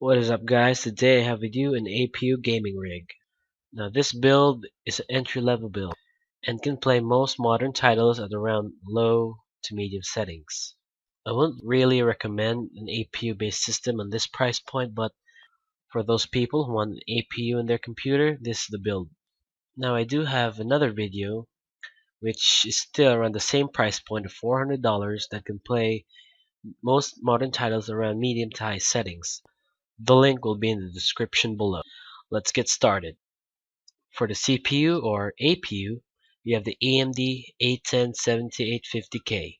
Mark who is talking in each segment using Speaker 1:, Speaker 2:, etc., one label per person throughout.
Speaker 1: What is up, guys? Today I have with you an APU gaming rig. Now this build is an entry-level build and can play most modern titles at around low to medium settings. I wouldn't really recommend an APU based system on this price point, but for those people who want an APU in their computer, this is the build. Now I do have another video which is still around the same price point of $400 that can play most modern titles around medium to high settings. The link will be in the description below. Let's get started. For the CPU or APU, we have the AMD A10-7850K.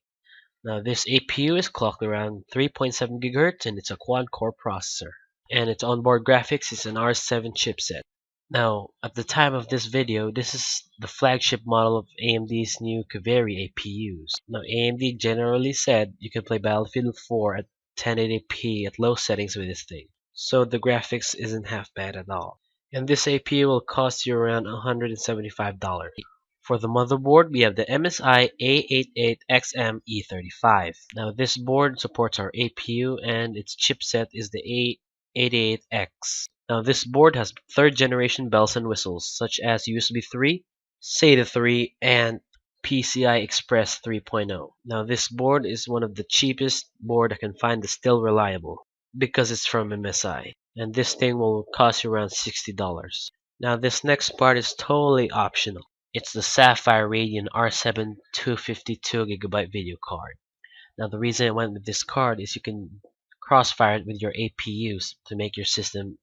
Speaker 1: Now this APU is clocked around 3.7 GHz and it's a quad-core processor. And its onboard graphics is an R7 chipset. Now, at the time of this video, this is the flagship model of AMD's new Caviar APUs. Now, AMD generally said you can play Battlefield 4 at 1080p at low settings with this thing. So the graphics isn't half bad at all. And this APU will cost you around $175. For the motherboard, we have the MSI A88XM E35. Now this board supports our APU and its chipset is the A88X. Now this board has 3rd generation bells and whistles such as USB 3, SATA 3, and PCI Express 3.0. Now this board is one of the cheapest board I can find that's still reliable because it's from MSI, and this thing will cost you around $60. Now this next part is totally optional. It's the Sapphire Radeon R7 252GB video card. Now the reason I went with this card is you can crossfire it with your APUs to make your system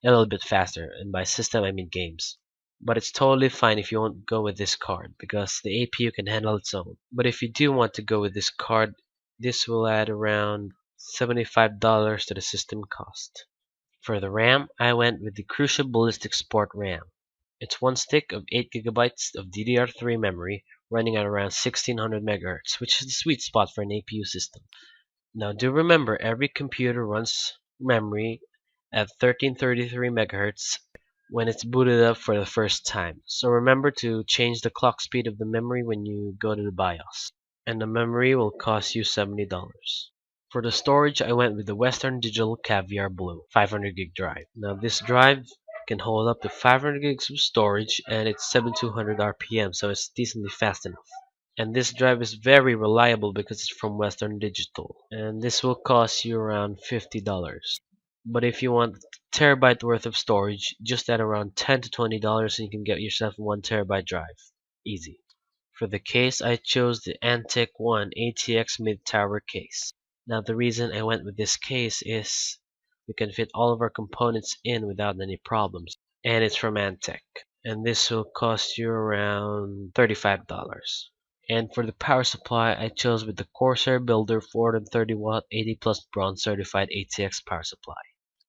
Speaker 1: a little bit faster, and by system I mean games. But it's totally fine if you won't go with this card because the APU can handle its own. But if you do want to go with this card, this will add around $75 to the system cost. For the RAM, I went with the Crucial Ballistix Sport RAM. It's one stick of 8GB of DDR3 memory running at around 1600 MHz, which is the sweet spot for an APU system. Now do remember, every computer runs memory at 1333 MHz when it's booted up for the first time. So remember to change the clock speed of the memory when you go to the BIOS. And the memory will cost you $70. For the storage, I went with the Western Digital Caviar Blue 500GB drive. Now this drive can hold up to 500 gigs of storage and it's 7200 RPM, so it's decently fast enough. And this drive is very reliable because it's from Western Digital, and this will cost you around $50. But if you want a terabyte worth of storage, just at around $10 to $20 and you can get yourself a 1TB drive. Easy. For the case, I chose the Antec 1 ATX mid-tower case. Now the reason I went with this case is we can fit all of our components in without any problems, and it's from Antec, and this will cost you around $35. And for the power supply, I chose with the Corsair Builder 430W 80 plus bronze certified ATX power supply.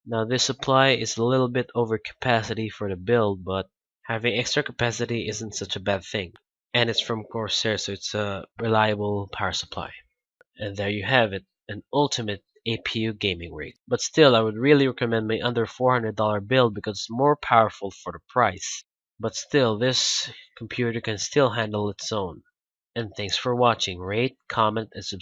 Speaker 1: Now this supply is a little bit over capacity for the build, but having extra capacity isn't such a bad thing, and it's from Corsair, so it's a reliable power supply. And there you have it, an ultimate APU gaming rig. But still, I would really recommend my under $400 build because it's more powerful for the price. But still, this computer can still handle its own. And thanks for watching. Rate, comment, and subscribe.